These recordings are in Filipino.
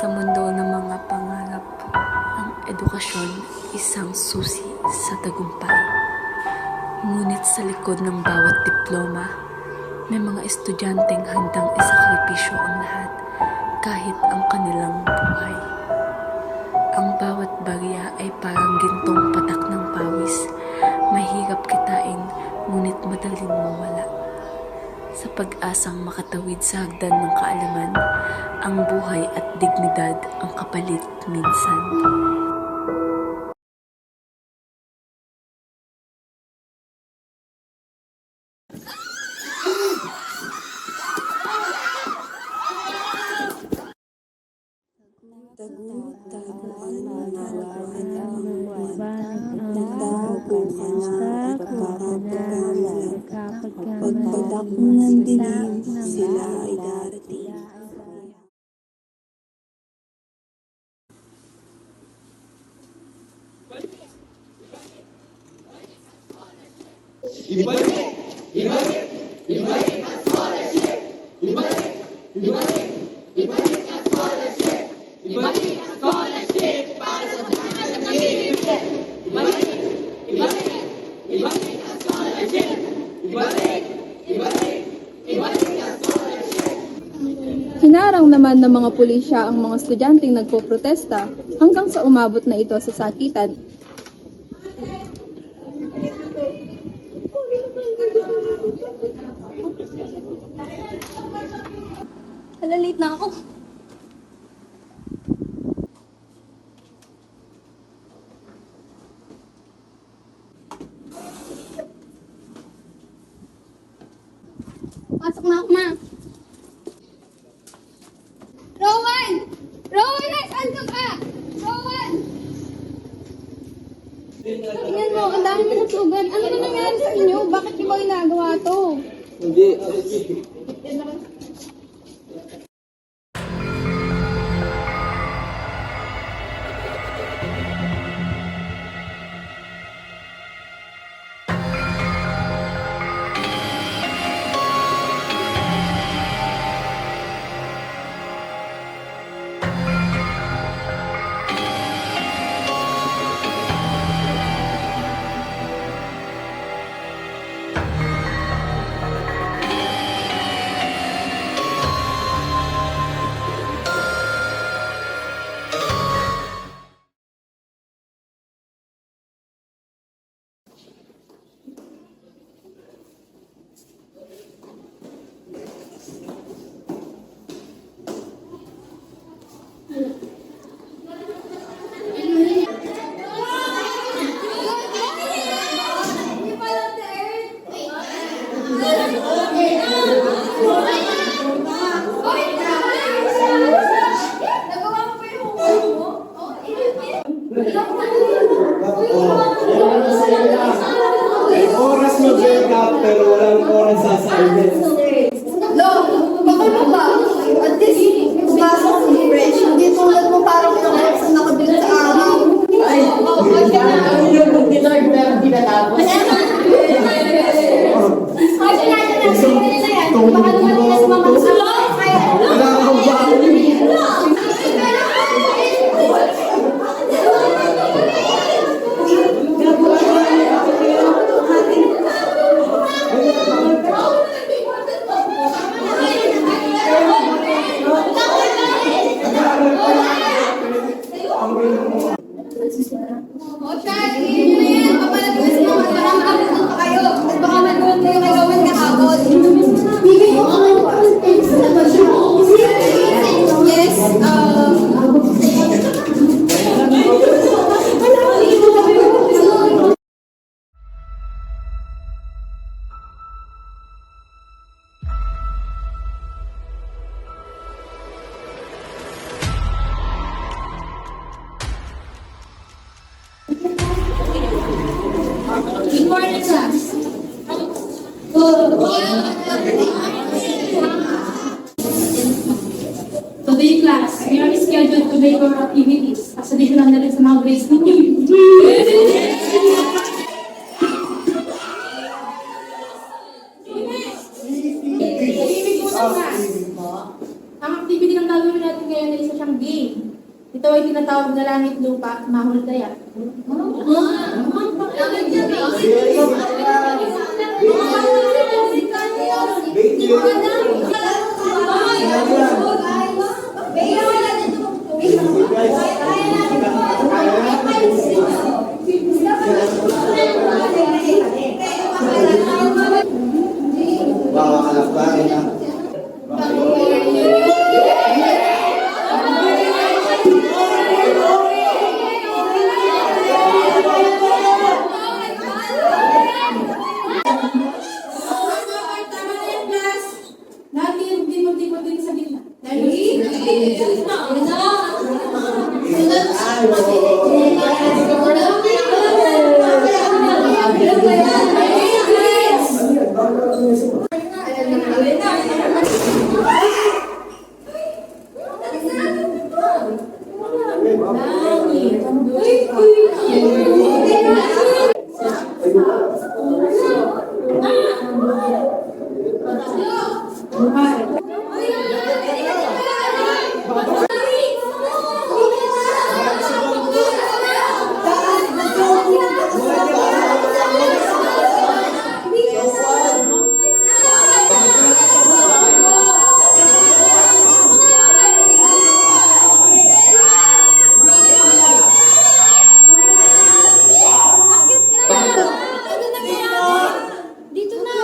Sa mundo ng mga pangarap, ang edukasyon isang susi sa tagumpay. Ngunit sa likod ng bawat diploma, may mga estudyanteng handang isakripisyo ang lahat kahit ang kanilang buhay. Ang bawat barya ay parang gintong patak ng pawis. Mahirap kitain, ngunit madaling mawala. Sa pag-asang makatawid sa hagdan ng kaalaman, ang buhay at dignidad ang kapalit minsan. Tagu-taguan malawan ang buwan, nagtaguan sa pagkakamalan, pagpatak ng dilim, sila ay darating. Hinarang naman ng mga pulisya ang mga estudyanteng nagpoprotesta hanggang sa umabot na ito sa sakitan. Hala, late na ako. Pasok na ako, ma. Rowan! Rowan, nasaan ka ba? Rowan! Tingnan mo, ang dami mong sugat. Ano na nangyari sa inyo? Bakit di ba ginagawa to? Hindi. May oras mag-break up pero walang oras sa assignment. No, baka mo ba? At least, pumasok sa fresh. Hindi tulad mo parang ilang sa nakabilang sa araw. Ay, ano yung mag-dinard pero hindi natapos? Wala akong baon. O siya, tingin nyo na yan. Papalagpas mo. Parang kapitol pa kayo. At baka nag-uwan kayo kay Rowan kahapon. Yes, good morning, class. Today, class, we are scheduled to make our activities. Kasabihin lang na rin sa mga grades ninyo. Ang activity Hindi ang gagawin natin ngayon ay isa siyang game. Ito ay tinatawag na langit lupa, mahol daya. Bawa ka lang ba? Natin, di mo din sa gitna. Dito na!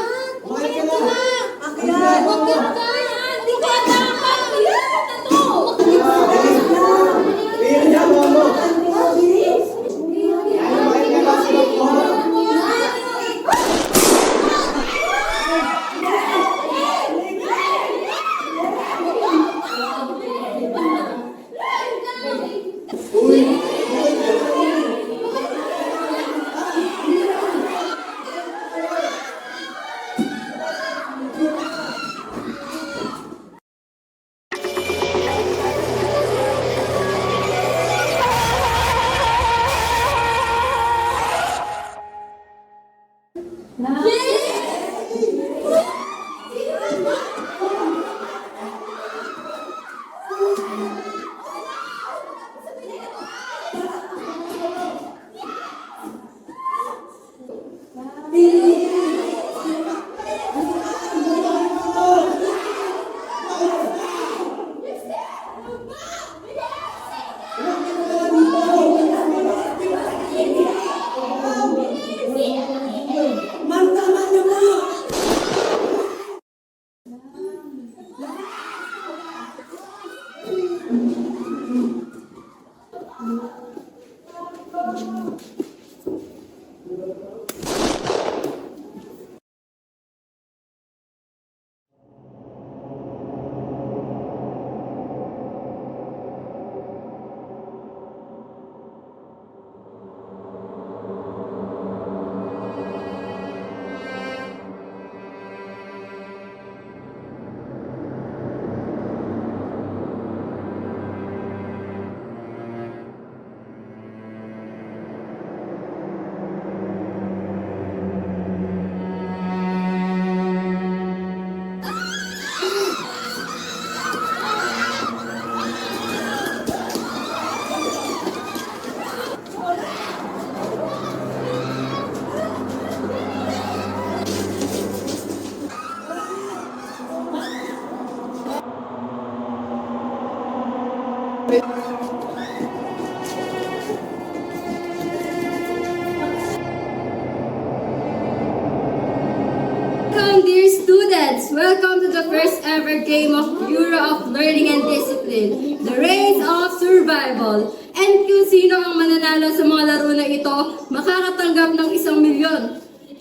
Welcome, dear students! Welcome to the first ever game of Bureau of Learning and Discipline, the Race of Survival. And kung sino ang mananalo sa mga laro na ito, makakatanggap ng 1 milyon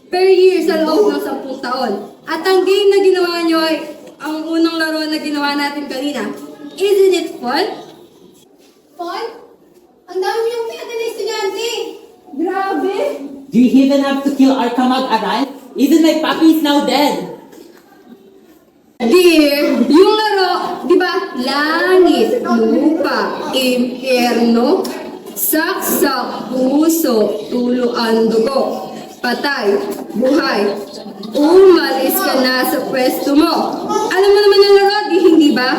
per year sa loob ng 10 taon. At ang game na ginawa nyo ay ang unang laro na ginawa natin kanina. Isn't it fun? Fun? Ang dami yung piyata na estudyante! Grabe! Do you even have to kill our kamag aral? Even my puppy is now dead. Dear, yung laro, di ba? Langit, lupa, impyerno, saksak, puso, tulo ang dugo, patay, buhay, umalis ka na sa pwesto mo. Alam mo naman ang laro, di hindi ba?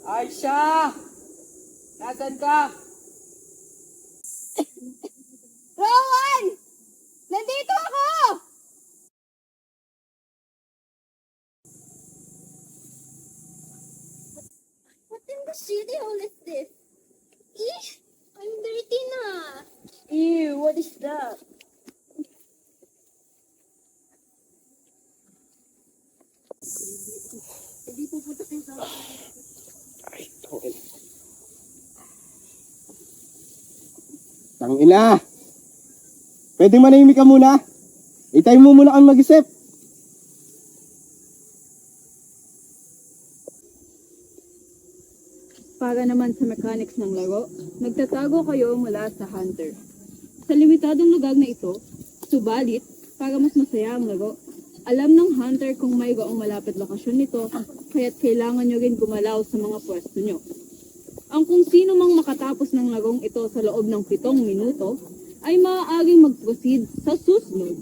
Aisha! Nasaan ka? Rowan! Nandito ako! What in the shitty hole is this? Eesh! I'm dirty na! Ew, what is that? Tangina! Pwede manahimik ka muna? Itay mo muna kang mag-isip. Para naman sa mechanics ng laro, nagtatago kayo mula sa hunter. Sa limitadong lugar na ito, subalit, para mas masaya ang laro, alam ng hunter kung mayroong malapit lokasyon nito, kaya't kailangan nyo rin gumalaw sa mga pwesto nyo. Ang kung sino mang makatapos ng larong ito sa loob ng 7 minuto, ay maaaring mag-proceed sa susunod.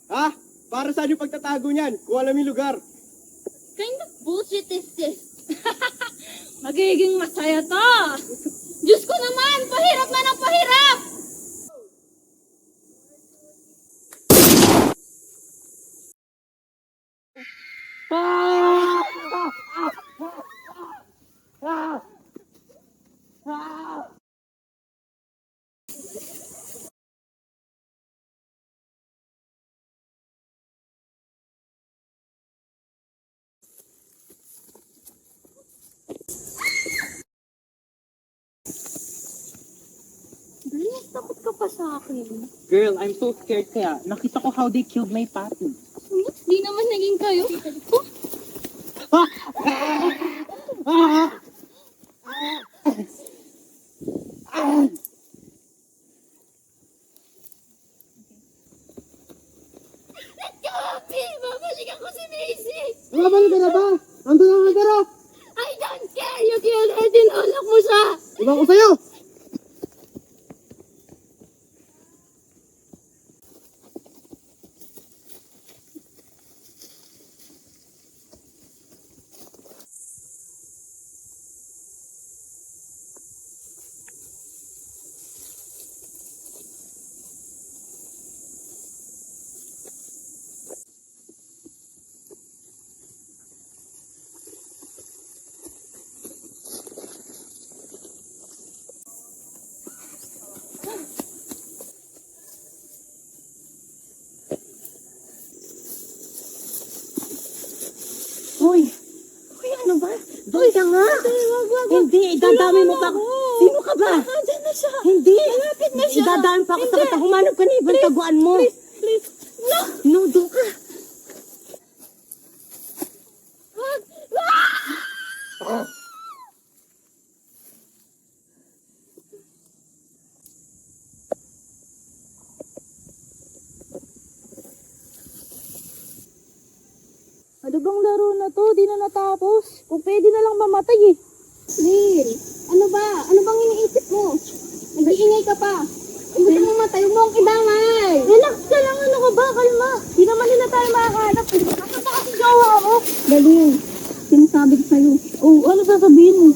Ha? Para saan yung pagtatago niyan? Kung alam yung lugar. Kind of bullshit is this? Magiging masaya to! Diyos ko naman! Pahirap na ng pahirap! Bilis, takot ka pa sa akin. Girl, I'm so scared kaya. Nakita ko how they killed my papi. Di naman naging kayo. Happy! Babalik ako si Macy! Babalik ka na ba? Nandun ang agara! I don't care! You killed her! Tinulak mo siya! Ibang ko sa'yo! Hoy! Hoy, ano ba? Doon ka nga! Hindi, idadami mo pa ako. Sino ka ba? Diyan na siya. Hindi. Malapit na siya. Idadami pa ako sa kata. Humanap ka na ibang taguan mo. Please. No, doon ka. Ano bang laro na to? Di na natapos. Kung pwede na lang mamatay eh. Neil, ano ba? Ano bang iniisip mo? Nag-iingay ka pa. Kung gusto mo matay, huwag mo mong idamay. Relax ka lang, ano ka ba? Kalma. Di naman nila tayo makakahanap. Nasaan ba kasi jowa mo? Dali, sinasabi ko sa'yo. Oh, ano sasabihin mo?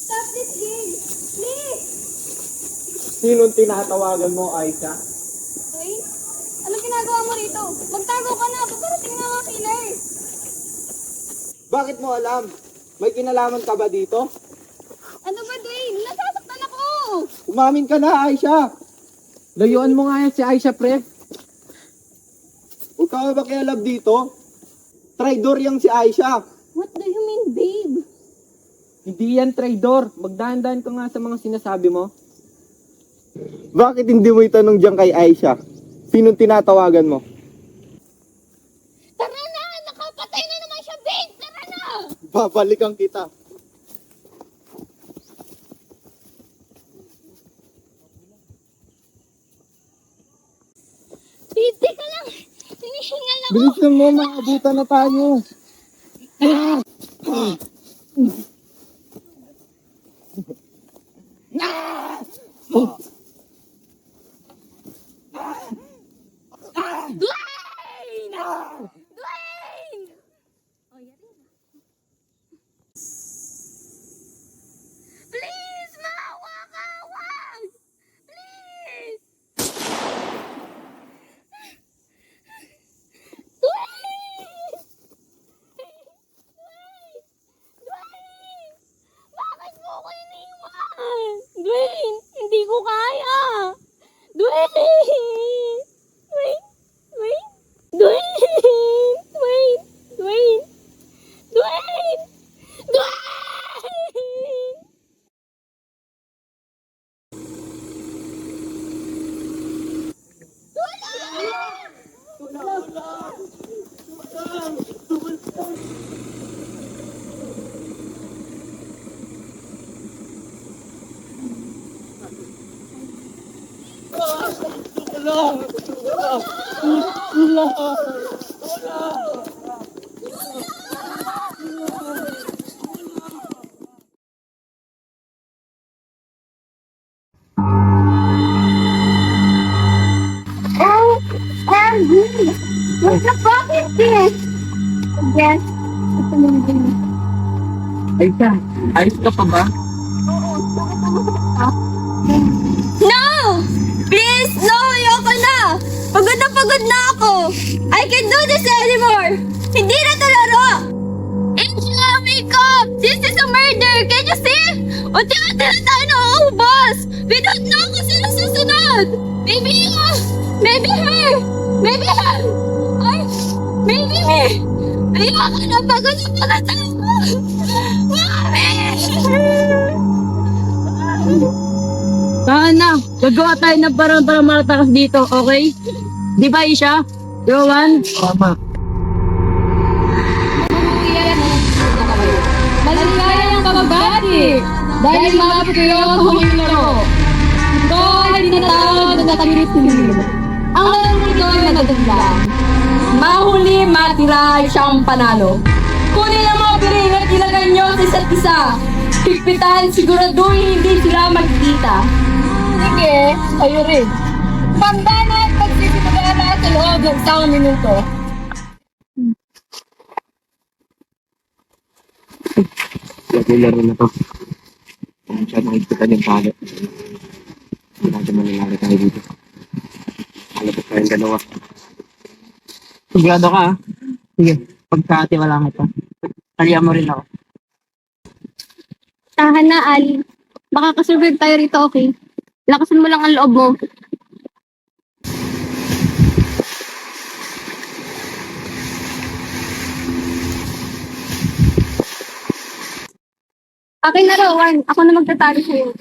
Stop this game! Please! Sinong tinatawagan mo, Aisha? Dwayne, anong ginagawa mo rito? Magtago ka na! Paparating na mga killer! Bakit mo alam? May kinalaman ka ba dito? Ano ba, Dwayne? Nasasaktan ako! Umamin ka na, Aisha! Layuan mo nga yan si Aisha, pre. Huwag ka ba kaya love dito? Traidor yang si Aisha. What do you mean, babe? Hindi yan traidor. Magdahan-dahan ka nga sa mga sinasabi mo. Bakit hindi mo itanong dyan kay Aisha? Sinong tinatawagan mo? Tara na! Nakapatay na naman siya, babe! Tara na! Babalikan kita. Babe, teka lang! Hinihingal ako! Bilis lang mo, maabutan na tayo. Dwayne! Dwayne! Please, maawa ka! Wag! Please! Dwayne! Dwayne! Bakit mo ko iniwan? Dwayne, hindi ko kaya! Dwayne! Dwayne! Dwayne! Dwayne! Dwayne! Dwayne! Dwayne! Dwayne! What the fuck is this? Yes, ito yung din. Aisha, ayos ka pa ba? No! Please, no! Ayoko na! Pagod na ako! I can't do this anymore! Hindi na to laro! Angela, wake up! This is a murder! Can you see? Unti-unti na tayo nauubos! We don't know kung sino susunod! Maybe her! Maybe her! Or maybe me! Ayoko na! Pagod ako! Mami! Saan na? Gagawa tayo ng parang para malatakas dito, okay? Di ba, Isha? Rowan? Tama. Maligayang kababati! Dahil malapit kayo sa huling laro. Ito ay tinatawag na tagirit-silim. Ang laro nito ay magaganda. Mahuli, matira, siyang panalo. Kunin ang mga piring at ilagay nyo sa isa't isa. Higpitan, siguraduhin hindi sila magkita. Sige, kayo rin. Pambana at pagsisimula sa loob ng 1 minuto. Laro na to. Kung siya nakikita yung palo. Hindi natin manilari tayo dito. Alapit tayong dalawa. Sigurado ka, ha? Sige, pagkatiwala kita. Talihan mo rin ako. Tahan na, Ali. Makakasurvive tayo rito, okay? Lakasan mo lang ang loob mo. Akin na, Rowan. Ako na magtatalo sa'yo.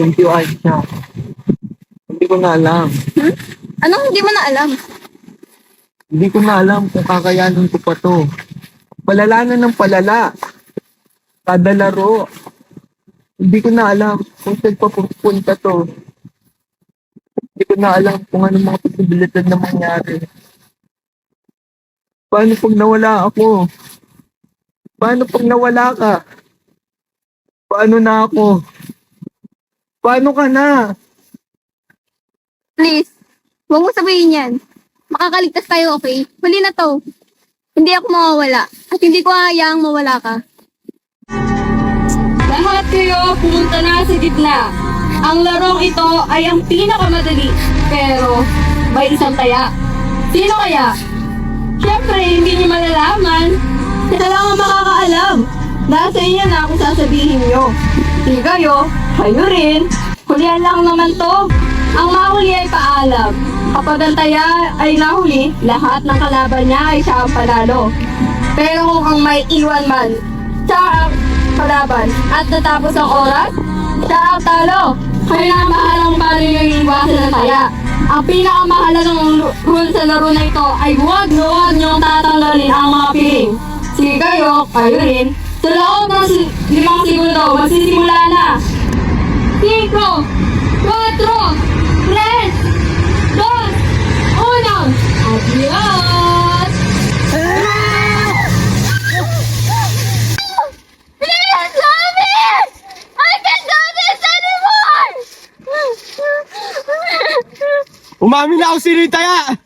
Thank you, Aisha. Hindi ko na alam. Anong hindi mo na alam? Hindi ko na alam kung kakayanin ko pa to. Palala na ng palala. Kada laro. Hindi ko na alam kung saan papupunta to. Hindi ko na alam kung anong mga posibilidad na mangyari. Paano pag nawala ako? Paano pag nawala ka? Paano na ako? Paano ka na? Please, huwag mo sabihin yan. Makakaligtas tayo, okay? Huli na to. Hindi ako mawawala. At hindi ko hayaang mawala ka. Lahat kayo pumunta na sa gitna. Ang larong ito ay ang pinakamadali. Pero may isang taya. Sino kaya? Siyempre, hindi niyo malalaman. Isa lang ang makakaalam. Nasa inyo na kung sasabihin niyo. Hindi kayo rin. Hulihan lang naman to. Ang mahuli ay paalam. Kapag ang taya ay nahuli, lahat ng kalaban niya ay siya ang panalo. Pero kung ang may iwan man, siya ang kalaban. At natapos ang oras, siya ang talo. Kaya mahalang paano yung iwasan ng taya. Ang pinakamahalagang rule sa laro na ito ay huwag niyong tatanggalin ang mga piling. Sige kayo rin. Sa loob ng 5 segundo, magsisimula na. 5, 4, 3, 2, 1, adios! Please, Mommy! I can't do this anymore! Umamin na ako sino yung taya!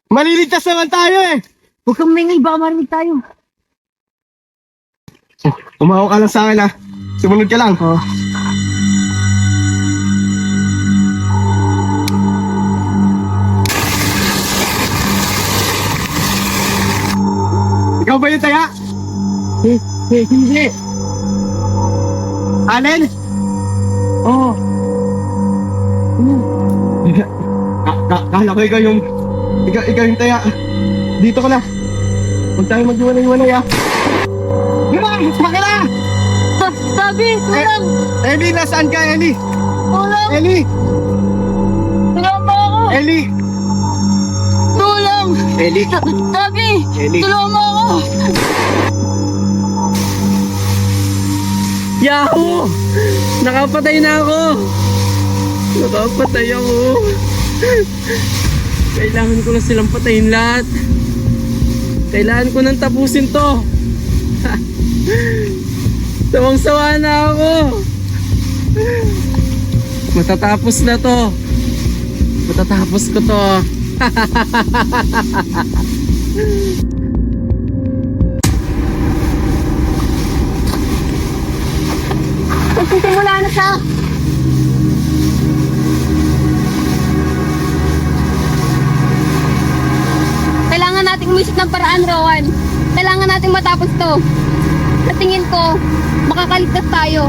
Maliligtas naman tayo eh! Huwag kang mingay, baka marinig tayo. Umawa ka lang sa akin ha. Sumunod ka lang. Ikaw ba yung taya? Hindi. Allen? Oo. Kala ko ikaw yung... Ikaw yung taya. Dito ka na. Huwag tayo maghiwalay-hiwalay ha. Baka na! Sabi, tulong! Ellie, nasaan ka Ellie? Tulong! Ellie! Tulong mo ako! Ellie! Tulong! Ellie! Sabi, Ellie! tulong mo ako! Yahoo! Nakapatay na ako! Nakapatay ako! Kailangan ko na silang patayin lahat. Kailangan ko nang tapusin to. Sawang-sawa na ako. Matatapos na to. Matatapos ko to. Magsisimula na siya! Kailangan nating umisip ng paraan, Rowan. Kailangan nating matapos to. Sa tingin ko, makakaligtas tayo.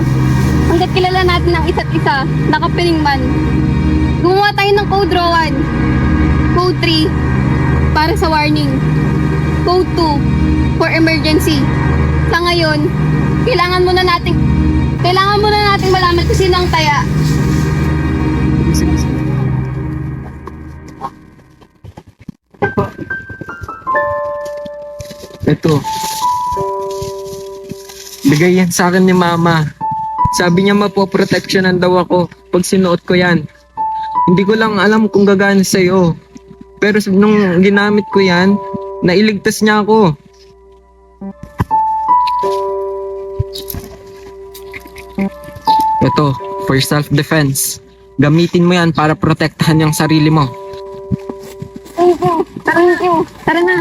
Hanggat kilala natin ang isa't isa, nakapiling man. Gumawa tayo ng code, Rowan. Code 3, para sa warning. Code 2, for emergency. Sa ngayon, kailangan muna nating malaman kung sino ang taya. Ito. Bigay yan sa akin ni Mama. Sabi niya mapoproteksyonan daw ako pag sinuot ko yan. Hindi ko lang alam kung gagana sa'yo. Pero nung ginamit ko yan, nailigtas niya ako. Ito, for self-defense. Gamitin mo yan para protektahan yung sarili mo. Tara na.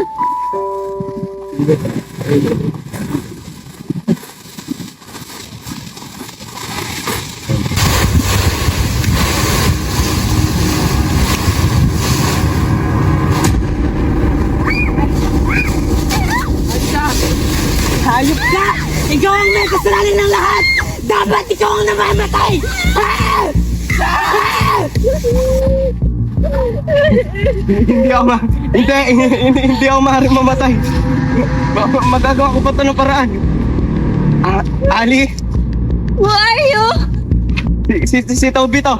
kasalanan ng lahat! Dapat ikaw ang namamatay! Hindi ako hindi ako maaaring mamatay. Magagawa ko pa ito ng paraan. Ali, Who are you? si Toby to.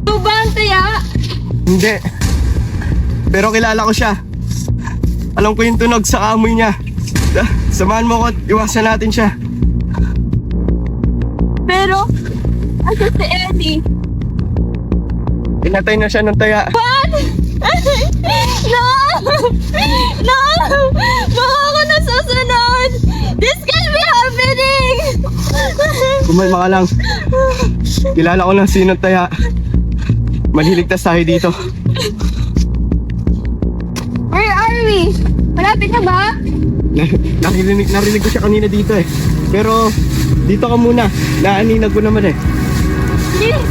Ito ba ang taya? Hindi. Pero kilala ko siya. Alam ko yung tunog sa kamoy niya. Samahan mo ko, iwasan natin siya. Pero, asa si Eddie? Pinatay na siya ng taya. No! No! Baka ako nasusunod! This can be happening! Kumalma ka lang. Kilala ko lang sino taya. Maliligtas tayo dito. Where are we? Malapit na ba? Narinig ko siya kanina dito eh. Pero dito ka muna. Naaninag ko naman eh. Please!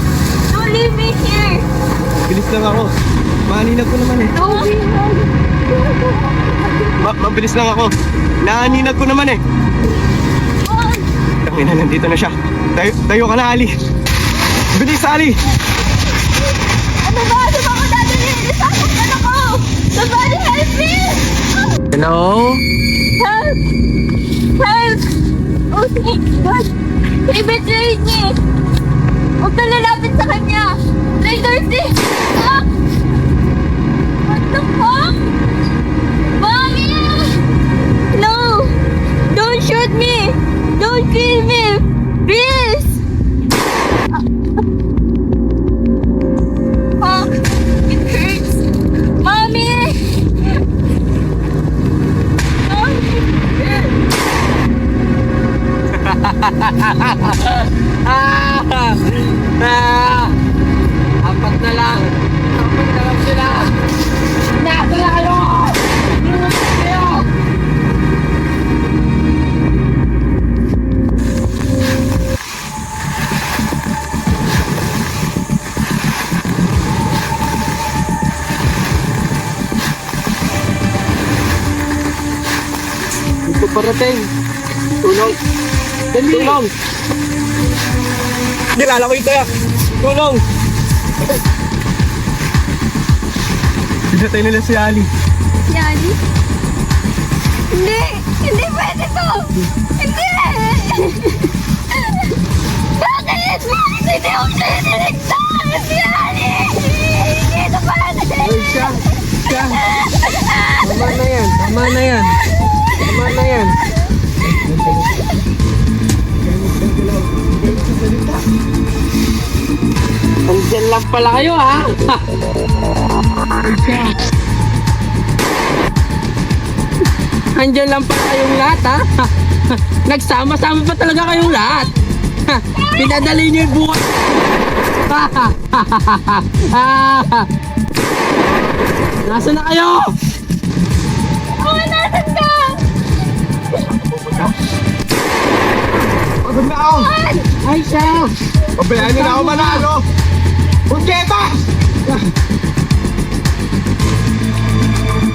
Don't leave me here! Bilis lang ako. Maaninag ko naman eh. Mabilis lang ako. Naaninag ko naman eh. Tangina, nandito na siya. Tayo ka na, Ali. Bilis, Ali! Ano ba? Ano ba ako dadalhin? Isasaktan ako! Somebody help me! Hello? Help! Help! Oh, God! He betrayed me! Huwag na lalapit sa kanya! Traitor si... Ah! What the fuck? Mommy! No! Don't shoot me! Don't kill me! Please! Fuck! It hurts! Mommy! Apat na lang sila. Nasa na kayo! Ito parating. Tulong. Tulong. Kilala ko yung taya. Tulong. Pinatay nila si Ali. Yani? Hindi! Hindi pwede to! Hindi! Bakit? Bakit hindi ako siya niligtas? Yani! Hindi ito pwede! Ay, siya. Tama na yan. Andyan lang pala kayo, ha? Andyan lang pala kayong lahat, ha? Nagsama-sama pa talaga kayong lahat. Pinadali niyo yung buhay. Nasaan na kayo? Nasaan ka? Pagod na ako. Ay, siya. Pabayaan niyo na ako manalo. Punyeta!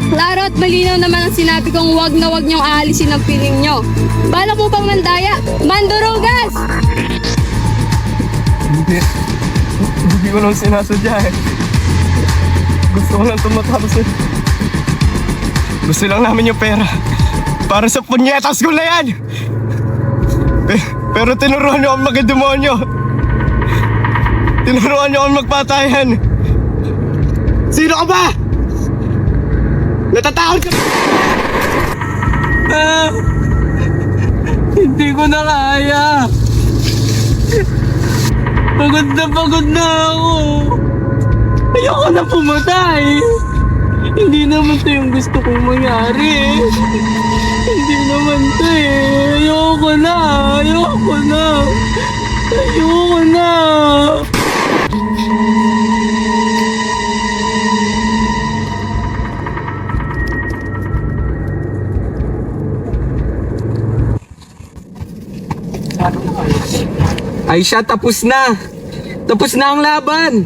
Klaro at malinaw naman ang sinabi kong wag na wag niyong aalisin ang piling niyo. Bala mo bang mandaya? Mandurugas! Hindi ko lang sinasadya eh. Gusto ko lang tumatapos eh. Gusto lang namin yung pera. Para sa punyetas ko na yan! Pero tinuruan niyo akong magdemonyo. Tinuruan niyo akong magpatayan. Sino ka ba? Natatakot ka ba? Hindi ko na kaya. Pagod na ako. Ayoko na pumatay. Hindi naman ito yung gusto kong mangyari. Hindi naman ito eh. Ayoko na. Aisha, tapos na. Tapos na ang laban.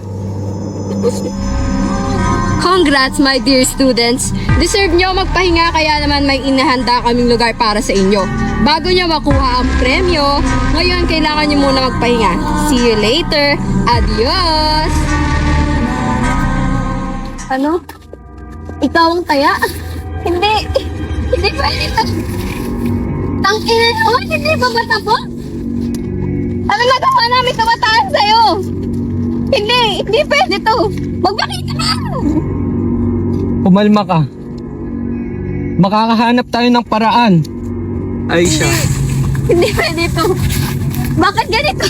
Congrats, my dear students! Deserve nyo magpahinga kaya naman may inahanda kaming lugar para sa inyo. Bago nyo makuha ang premyo, ngayon kailangan nyo muna magpahinga. See you later! Adios! Ano? Ikaw ang taya? Hindi! Hindi pwede ito! Tangina naman! Hindi ba matapos? Ano nagawa namin kabataan sa'yo? Hindi! Hindi pwede to! Magpakita ka! Kumalma ka. Makakahanap tayo ng paraan. Aisha, Hindi pwede to! Bakit ganito?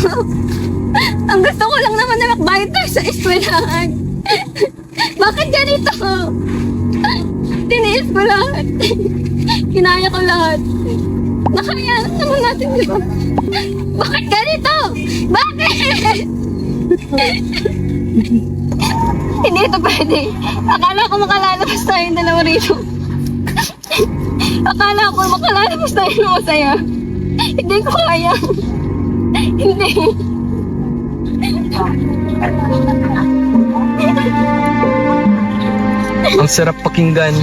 Ang gusto ko lang naman na makbayad tayo sa eskwelahan. Bakit ganito? Tiniis ko lahat. Kinaya ko lahat. Nakaya naman natin, di ba? Bakit ganito? Bakit? Hindi ito pwede. Akala ko makalalabas tayong dalawa rito. Akala ko makalalabas tayo ng masaya. Hindi ko kaya. Hindi. ang sarap pakinggan.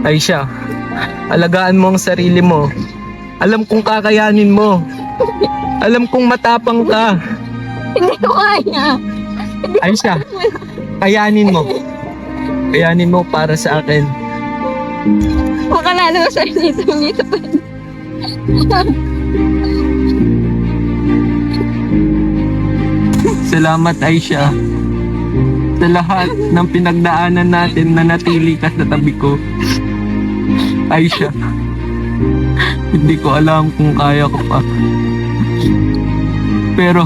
Aisha, alagaan mo ang sarili mo. Alam kong kakayanin mo. Alam kong matapang ka. Hindi ko kaya. Aisha, kayanin mo. Kayanin mo para sa akin. Makalalabas tayo dito. Hindi ito pwede. Salamat, Aisha. Sa lahat ng pinagdaanan natin na natili ka sa tabi ko. Aisha, hindi ko alam kung kaya ko pa. Pero,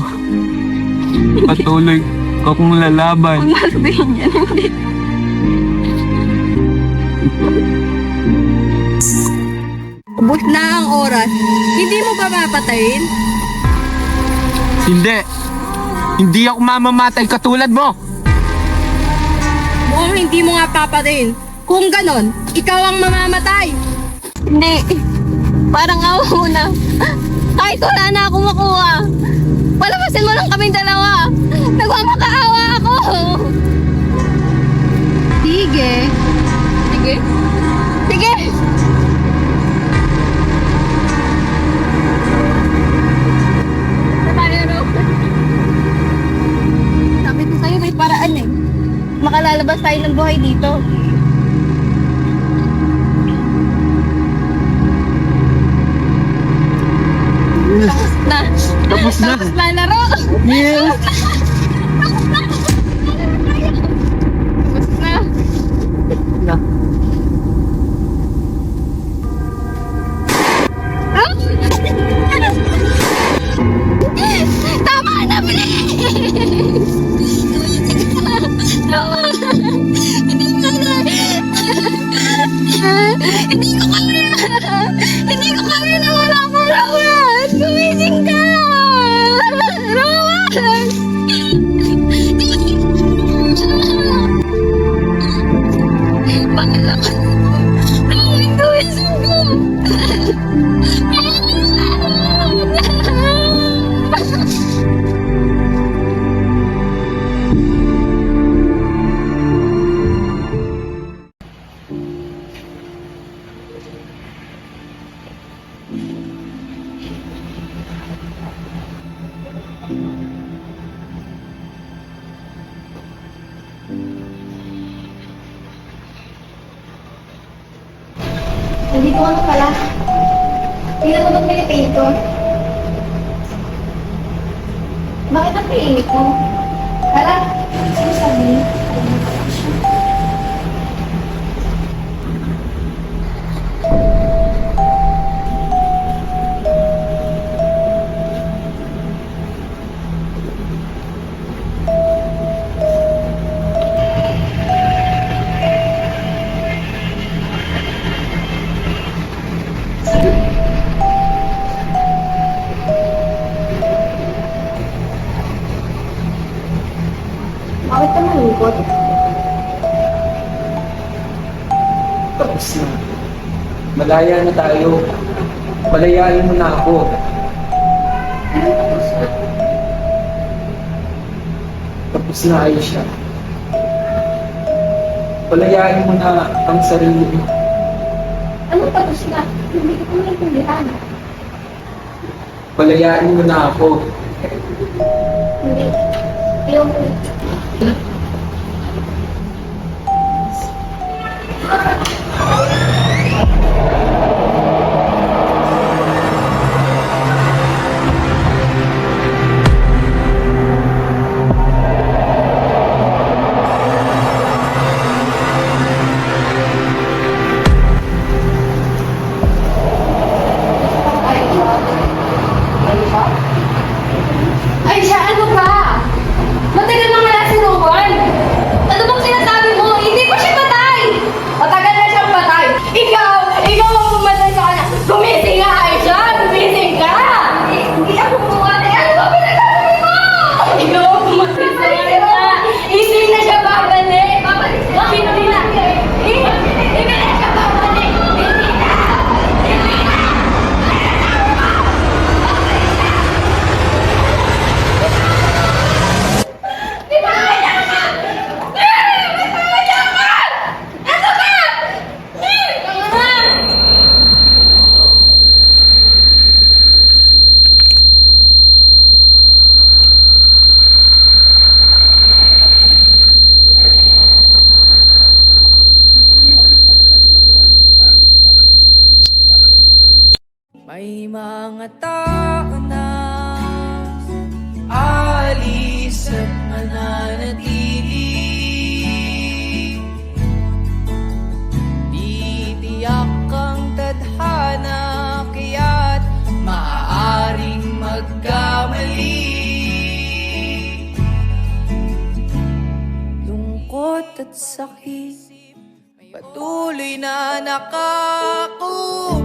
patuloy akong lalaban. Huwag na sabihin yan. Hindi. Ubus na ang oras. Hindi mo ba mapatayin? Hindi. Hindi ako mamamatay katulad mo. Mukhang hindi mo nga papatayin. Kung ganon, ikaw ang mamamatay. Hindi. Parang awa mo na. Kahit wala na akong makuha. Palabasin mo lang kaming dalawa. Nagmamakaawa ako. Sige. Sige. Sige. Sabi ko sa'yo may paraan eh. Makalalabas tayo ng buhay dito. Tapos na. Tapos na laro. Yes. Tapos na. Ah! Tama na, please! Tama na. Hindi ko kaya. Hindi ko kaya. Hindi ko kaya na wala akong Rowan. Gumising ka. Rowan. Pangalaman. Rowan, gumising ka. Nandito ka na pala. Hindi na ba pinipaint ko? Bakit ang piinit mo? Hala, ano sabi? Bakit ka malungkot? Tapos na. Malaya na tayo. Malayain mo na ako. tapos na Aisha. Palayain mo na ang sarili mo. Anong tapos na? Hindi ko maintindihan. Palayain mo na ako. Hindi. Ayoko. Ay, siya, ano ba? Matagal na wala si Rowan. Ano bang sinasabi mo? Hindi pa siya patay. Matagal na siyang patay. Ikaw ang pumatay sa kanya. Gumising nga, Aisha! Gumising ka! Hindi ako pumatay. Ano ba pinagsasabi mo? Ikaw ang pumatay sa kanya. Hindi na siya babalik. Babalik siya. Hindi na. Hindi na siya babalik. Hindi na. Hindi na. May mga tao na alis at mananatili. Di tiyak ang tadhana, kaya't maaaring magkamali. Lungkot at sakit patuloy na nakakulong.